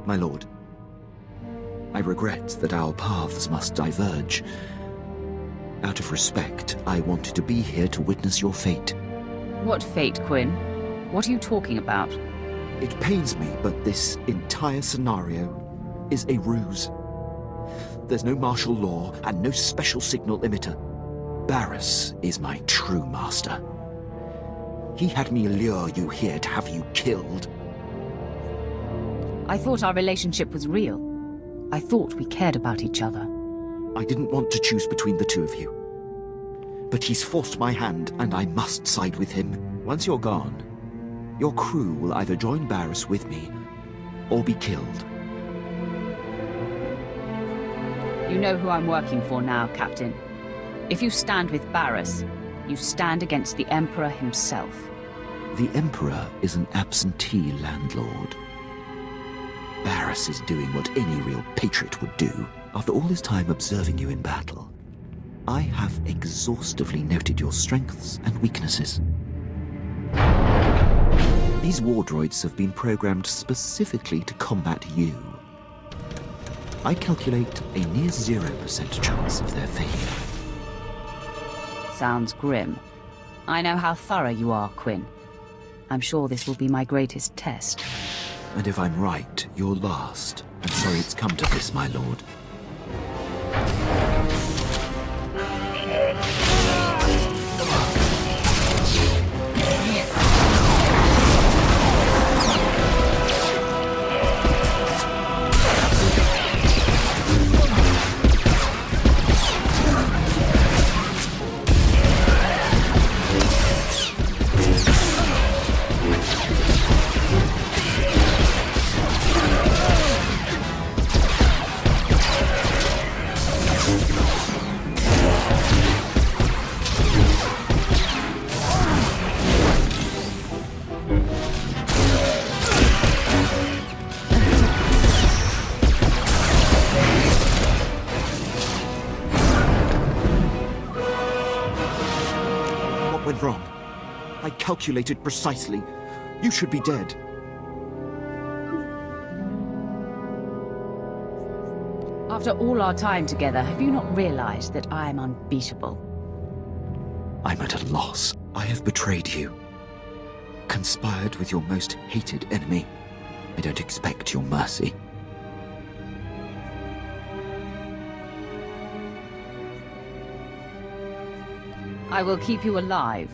My lord, I regret that our paths must diverge. Out of respect, I wanted to be here to witness your fate. What fate, Quinn? What are you talking about? It pains me, but this entire scenario is a ruse. There's no martial law and no special signal emitter. Barris is my true master. He had me lure you here to have you killed. I thought our relationship was real. I thought we cared about each other. I didn't want to choose between the two of you. But he's forced my hand, and I must side with him. Once you're gone, your crew will either join Barris with me, or be killed. You know who I'm working for now, Captain. If you stand with Barris, you stand against the Emperor himself. The Emperor is an absentee landlord. Barris is doing what any real patriot would do. After all this time observing you in battle, I have exhaustively noted your strengths and weaknesses. These war droids have been programmed specifically to combat you. I calculate a near 0% chance of their failure. Sounds grim. I know how thorough you are, Quinn. I'm sure this will be my greatest test. And if I'm right, your last. I'm sorry it's come to this, my lord. Went wrong. I calculated precisely. You should be dead. After all our time together, have you not realized that I am unbeatable? I'm at a loss. I have betrayed you. Conspired with your most hated enemy. I don't expect your mercy. I will keep you alive,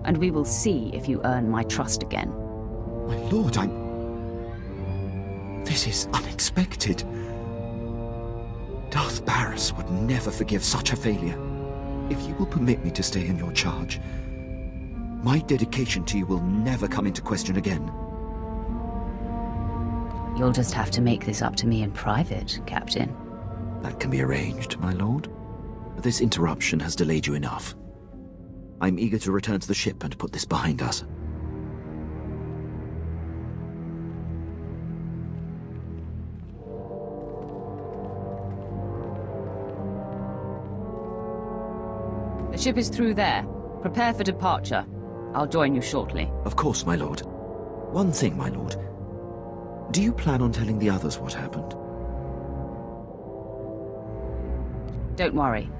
and we will see if you earn my trust again. My lord, This is unexpected. Darth Barris would never forgive such a failure. If you will permit me to stay in your charge, my dedication to you will never come into question again. You'll just have to make this up to me in private, Captain. That can be arranged, my lord. This interruption has delayed you enough. I'm eager to return to the ship and put this behind us. The ship is through there. Prepare for departure. I'll join you shortly. Of course, my lord. One thing, my lord. Do you plan on telling the others what happened? Don't worry.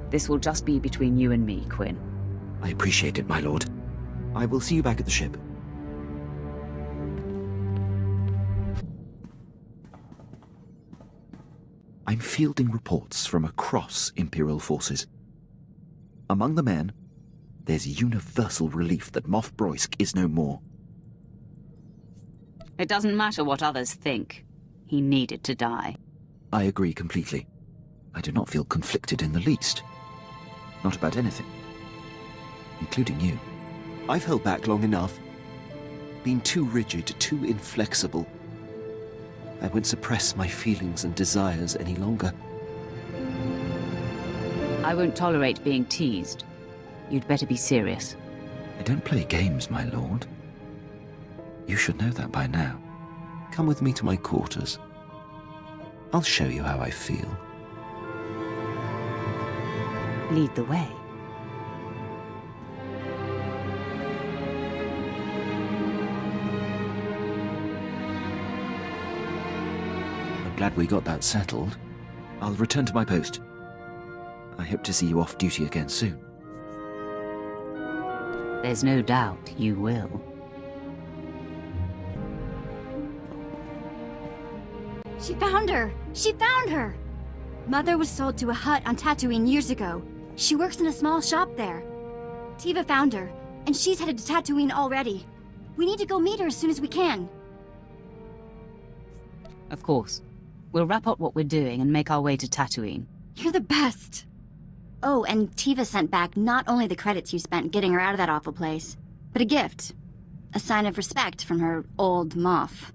This will just be between you and me, Quinn. I appreciate it, my lord. I will see you back at the ship. I'm fielding reports from across Imperial forces. Among the men, there's universal relief that Moff Broysk is no more. It doesn't matter what others think. He needed to die. I agree completely. I do not feel conflicted in the least. Not about anything. Including you. I've held back long enough. Been too rigid, too inflexible. I won't suppress my feelings and desires any longer. I won't tolerate being teased. You'd better be serious. I don't play games, my lord. You should know that by now. Come with me to my quarters. I'll show you how I feel. Lead the way. Glad we got that settled. I'll return to my post. I hope to see you off duty again soon. There's no doubt you will. She found her! She found her! Mother was sold to a hut on Tatooine years ago. She works in a small shop there. Tiva found her, and she's headed to Tatooine already. We need to go meet her as soon as we can. Of course. We'll wrap up what we're doing and make our way to Tatooine. You're the best! Oh, and Tiva sent back not only the credits you spent getting her out of that awful place, but a gift. A sign of respect from her old Moff.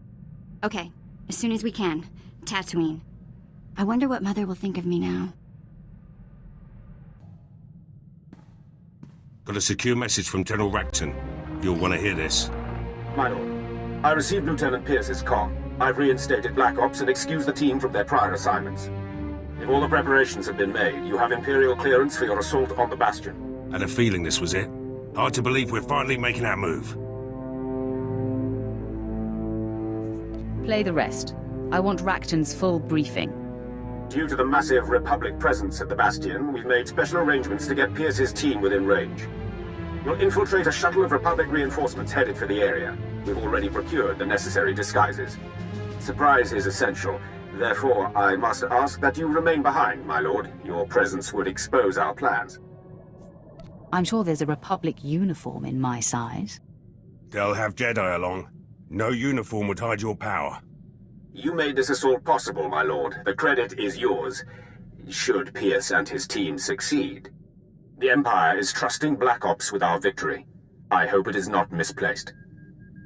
Okay, as soon as we can. Tatooine. I wonder what Mother will think of me now. Got a secure message from General Racton. You'll want to hear this. My lord, I received Lieutenant Pierce's comm. I've reinstated Black Ops and excused the team from their prior assignments. If all the preparations have been made, you have Imperial clearance for your assault on the Bastion. Had a feeling this was it. Hard to believe we're finally making our move. Play the rest. I want Racton's full briefing. Due to the massive Republic presence at the Bastion, we've made special arrangements to get Pierce's team within range. You'll infiltrate a shuttle of Republic reinforcements headed for the area. We've already procured the necessary disguises. Surprise is essential. Therefore, I must ask that you remain behind, my lord. Your presence would expose our plans. I'm sure there's a Republic uniform in my size. They'll have Jedi along. No uniform would hide your power. You made this assault possible, my lord. The credit is yours, should Pierce and his team succeed. The Empire is trusting Black Ops with our victory. I hope it is not misplaced.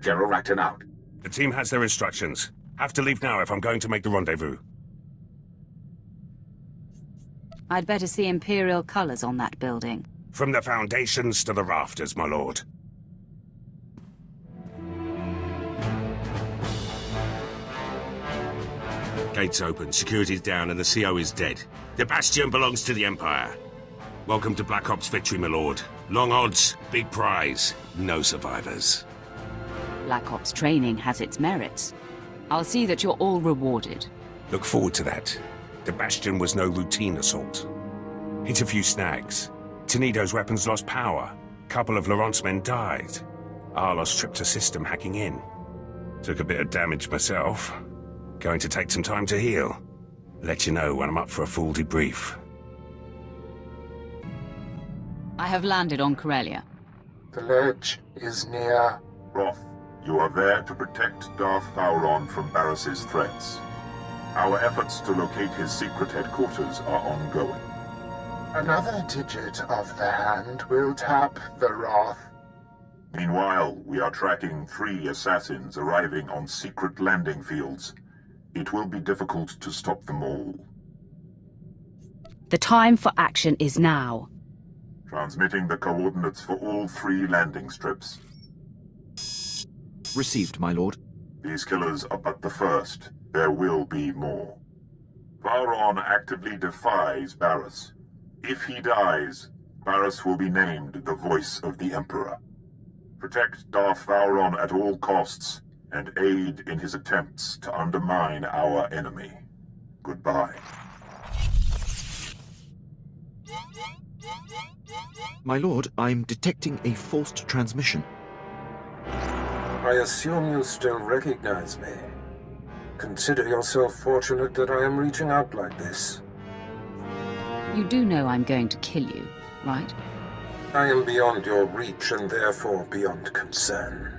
General Racton out. The team has their instructions. Have to leave now if I'm going to make the rendezvous. I'd better see Imperial colors on that building. From the foundations to the rafters, my lord. Gates open, security's down, and the CO is dead. The Bastion belongs to the Empire. Welcome to Black Ops victory, my lord. Long odds, big prize, no survivors. Black Ops training has its merits. I'll see that you're all rewarded. Look forward to that. The Bastion was no routine assault. Hit a few snags. Tenido's weapons lost power. Couple of Laurent's men died. Arlos tripped a system hacking in. Took a bit of damage myself. Going to take some time to heal. Let you know when I'm up for a full debrief. I have landed on Corellia. The ledge is near. Roth, you are there to protect Darth Vowron from Barris's threats. Our efforts to locate his secret headquarters are ongoing. Another digit of the hand will tap the Roth. Meanwhile, we are tracking 3 assassins arriving on secret landing fields. It will be difficult to stop them all. The time for action is now. Transmitting the coordinates for all 3 landing strips. Received, my lord. These killers are but the first. There will be more. Vowron actively defies Barris. If he dies, Barris will be named the Voice of the Emperor. Protect Darth Vowron at all costs, and aid in his attempts to undermine our enemy. Goodbye. My lord, I'm detecting a forced transmission. I assume you still recognize me. Consider yourself fortunate that I am reaching out like this. You do know I'm going to kill you, right? I am beyond your reach and therefore beyond concern.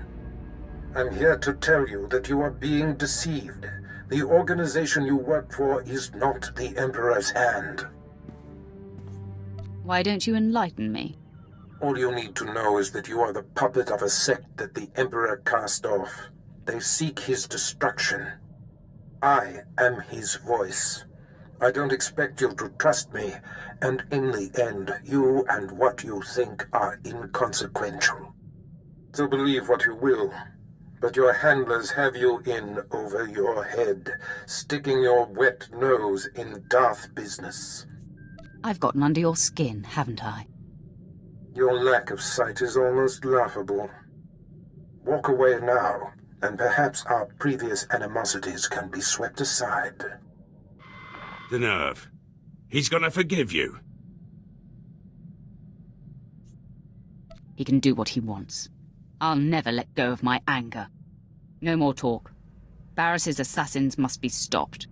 I'm here to tell you that you are being deceived. The organization you work for is not the Emperor's hand. Why don't you enlighten me? All you need to know is that you are the puppet of a sect that the Emperor cast off. They seek his destruction. I am his voice. I don't expect you to trust me, and in the end, you and what you think are inconsequential. So believe what you will, but your handlers have you in over your head, sticking your wet nose in Darth business. I've gotten under your skin, haven't I? Your lack of sight is almost laughable. Walk away now, and perhaps our previous animosities can be swept aside. The nerve. He's gonna forgive you. He can do what he wants. I'll never let go of my anger. No more talk. Barris's assassins must be stopped.